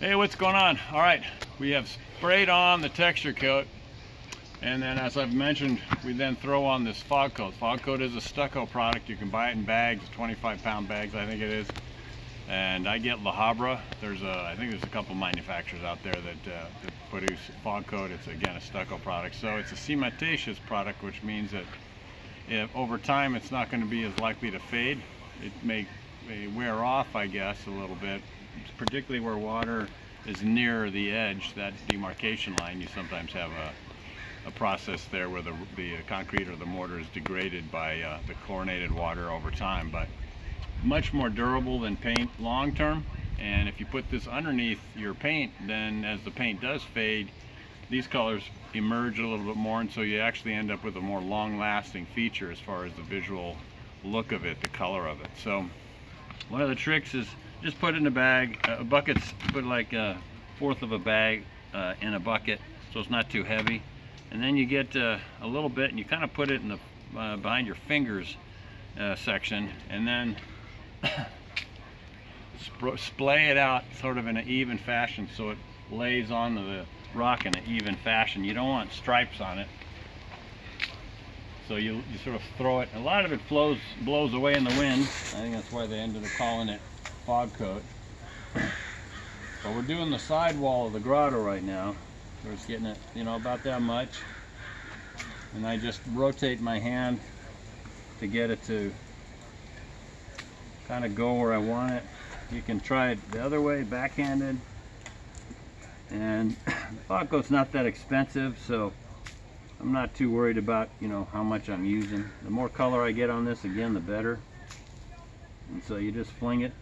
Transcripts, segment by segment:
Hey, what's going on? All right, we have sprayed on the texture coat, and then as I've mentioned, we then throw on this fog coat. Fog coat is a stucco product. You can buy it in bags, 25-pound bags, I think it is. And I get La Habra. I think there's a couple manufacturers out there that produce fog coat. It's again a stucco product, so it's a cementitious product, which means that over time it's not going to be as likely to fade. It may wear off, I guess, a little bit, particularly where water is near the edge, that demarcation line. You sometimes have a process there where the concrete or the mortar is degraded by the chlorinated water over time, but much more durable than paint long term. And if you put this underneath your paint, then as the paint does fade, these colors emerge a little bit more, and so you actually end up with a more long-lasting feature as far as the visual look of it, the color of it. So one of the tricks is just put it in a bag, buckets, put like a fourth of a bag in a bucket so it's not too heavy, and then you get a little bit and you kind of put it in the behind your fingers section, and then splay it out sort of in an even fashion so it lays onto the rock in an even fashion. You don't want stripes on it, so you sort of throw it. A lot of it blows away in the wind. I think that's why they ended up calling it fog coat. But we're doing the side wall of the grotto right now. We're just getting it, about that much, and I just rotate my hand to get it to kind of go where I want it. You can try it the other way, backhanded. And fog coat's not that expensive, so I'm not too worried about how much I'm using. The more color I get on this, again, the better. And so you just fling it.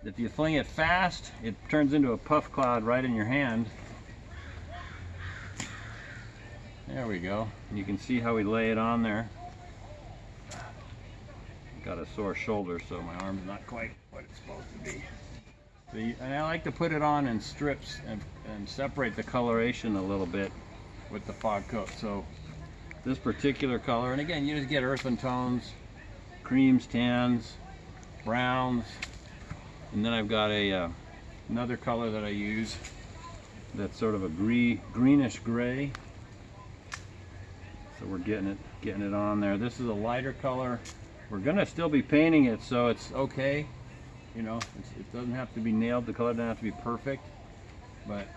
If you fling it fast, it turns into a puff cloud right in your hand. There we go. You can see how we lay it on there. Got a sore shoulder, so my arm's not quite what it's supposed to be. And I like to put it on in strips and separate the coloration a little bit with the fog coat. So this particular color, and again, you just get earthen tones, creams, tans, browns, and then I've got another color that I use that's sort of a greenish gray. So we're getting it on there. This is a lighter color. We're gonna still be painting it, so it's okay. It doesn't have to be nailed. The color doesn't have to be perfect. But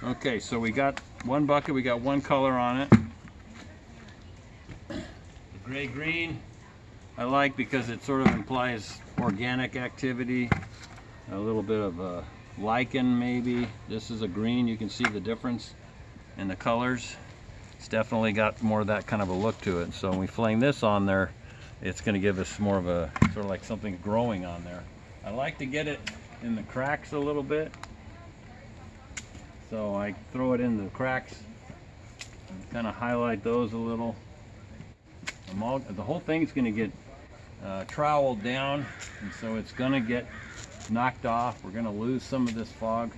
okay, so we got one bucket. We got one color on it. The gray green I like because it sort of implies organic activity. A little bit of lichen maybe. This is a green. You can see the difference in the colors. It's definitely got more of that kind of a look to it. So when we fling this on there, it's going to give us more of a sort of like something growing on there. I like to get it in the cracks a little bit, so I throw it in the cracks and kind of highlight those a little. The whole thing's going to get troweled down, and so it's going to get knocked off. We're going to lose some of this fog,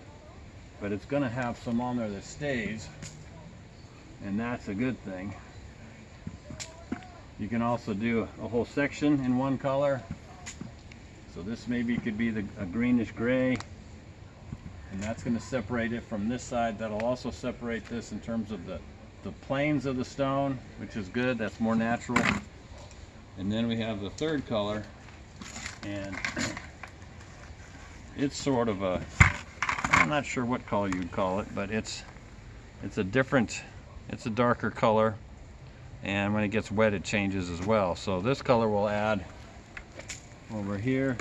but it's going to have some on there that stays, and that's a good thing. You can also do a whole section in one color. So this maybe could be a greenish gray, and that's going to separate it from this side. That'll also separate this in terms of the planes of the stone, which is good. That's more natural. And then we have the third color, and it's sort of I'm not sure what color you'd call it, but it's a darker color. And when it gets wet, it changes as well. So this color will add over here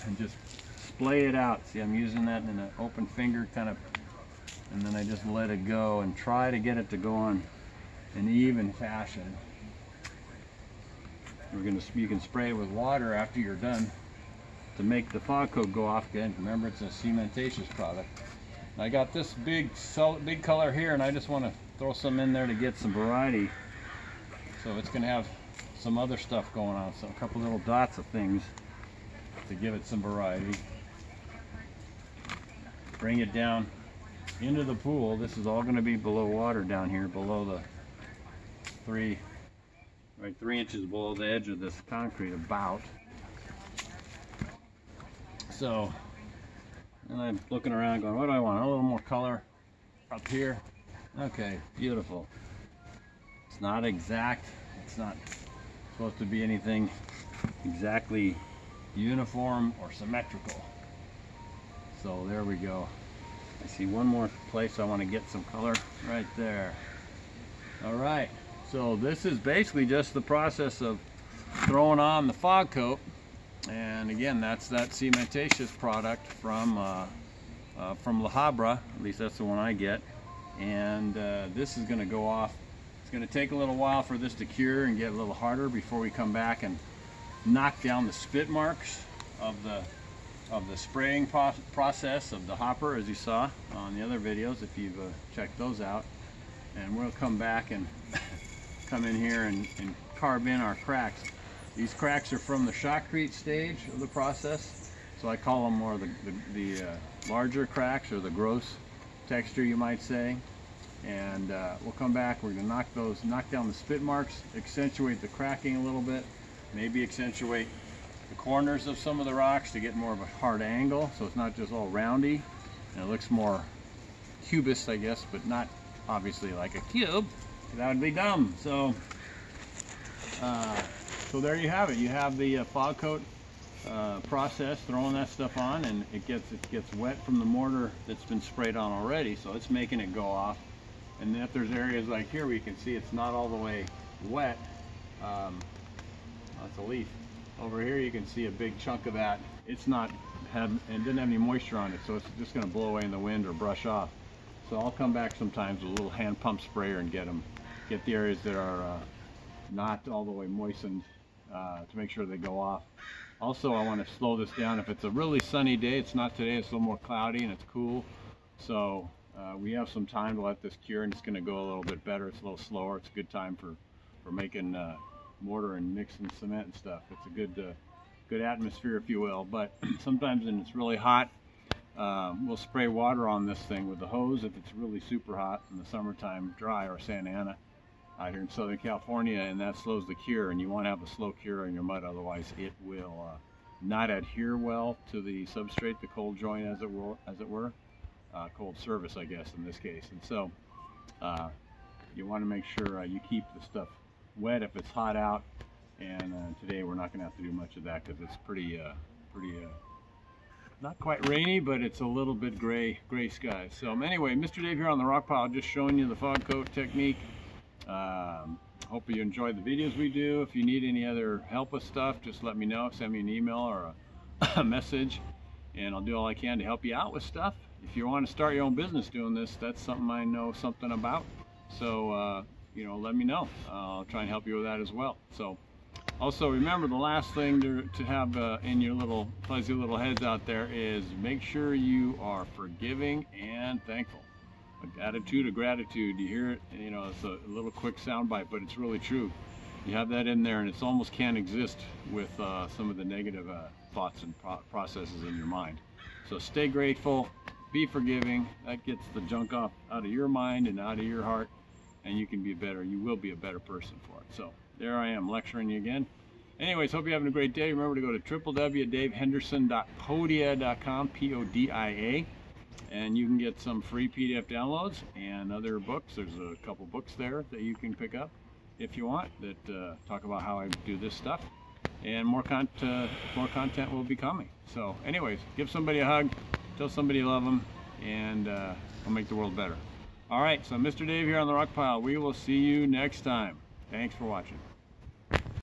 and just splay it out. See, I'm using that in an open finger kind of, and then I just let it go and try to get it to go on an even fashion. You can spray it with water after you're done to make the fog coat go off again. Remember, it's a cementitious product. I got this big color here, and I just want to throw some in there to get some variety. So it's going to have some other stuff going on, so a couple little dots of things to give it some variety. Bring it down into the pool. This is all going to be below water down here, below the 3 inches below the edge of this concrete about. So, and I'm looking around going, what do I want? A little more color up here. Okay, beautiful. It's not exact. It's not supposed to be anything exactly uniform or symmetrical. So there we go. I see one more place I want to get some color right there. All right, so this is basically just the process of throwing on the fog coat. And again, that's that cementatious product from La Habra. At least that's the one I get. And this is going to go off. It's going to take a little while for this to cure and get a little harder before we come back and knock down the spit marks of the spraying process of the hopper, as you saw on the other videos, if you've checked those out. And we'll come back and come in here and carve in our cracks. These cracks are from the shotcrete stage of the process, so I call them more the larger cracks, or the gross texture, you might say. And we'll come back, we're going to knock down the spit marks, accentuate the cracking a little bit, maybe accentuate the corners of some of the rocks to get more of a hard angle, so it's not just all roundy, and it looks more cubist, I guess, but not obviously like a cube. That would be dumb. So so there you have it. You have the fog coat process, throwing that stuff on, and it gets wet from the mortar that's been sprayed on already, so it's making it go off. And then if there's areas like here where you can see it's not all the way wet, that's a leaf. Over here you can see a big chunk of that. It's not and didn't have any moisture on it, so it's just going to blow away in the wind or brush off. So I'll come back sometimes with a little hand pump sprayer and get the areas that are not all the way moistened to make sure they go off. Also, I want to slow this down. If it's a really sunny day, it's not today, it's a little more cloudy and it's cool. So we have some time to let this cure, and it's going to go a little bit better. It's a little slower. It's a good time for making mortar and mixing cement and stuff. It's a good atmosphere, if you will. But sometimes when it's really hot, we'll spray water on this thing with the hose if it's really super hot in the summertime, dry, or Santa Ana out here in Southern California, and that slows the cure. And you want to have a slow cure on your mud, otherwise it will not adhere well to the substrate, the cold joint, as it were, cold surface, I guess, in this case. And so you want to make sure you keep the stuff wet if it's hot out. And today we're not going to have to do much of that because it's pretty not quite rainy, but it's a little bit gray skies. So anyway, Mr. Dave here on the rock pile, just showing you the fog coat technique. Hope you enjoyed the videos we do. If you need any other help with stuff, just let me know. Send me an email or a message, and I'll do all I can to help you out with stuff. If you want to start your own business doing this, that's something I know something about. So you know, let me know. I'll try and help you with that as well. So also remember, the last thing to have in your little fuzzy little heads out there is make sure you are forgiving and thankful. An attitude of gratitude. You hear it, you know, it's a little quick soundbite, but it's really true. You have that in there, and it's almost can't exist with some of the negative thoughts and processes in your mind. So stay grateful, be forgiving. That gets the junk out of your mind and out of your heart, and you will be a better person for it. So there I am, lecturing you again. Anyways, hope you're having a great day. Remember to go to www.davehenderson.podia.com, P-O-D-I-A. And you can get some free PDF downloads and other books. There's a couple books there that you can pick up if you want that talk about how I do this stuff. And more content will be coming. So anyways, give somebody a hug, tell somebody you love them, and I'll make the world better. All right, so Mr. Dave here on the rock pile. We will see you next time. Thanks for watching.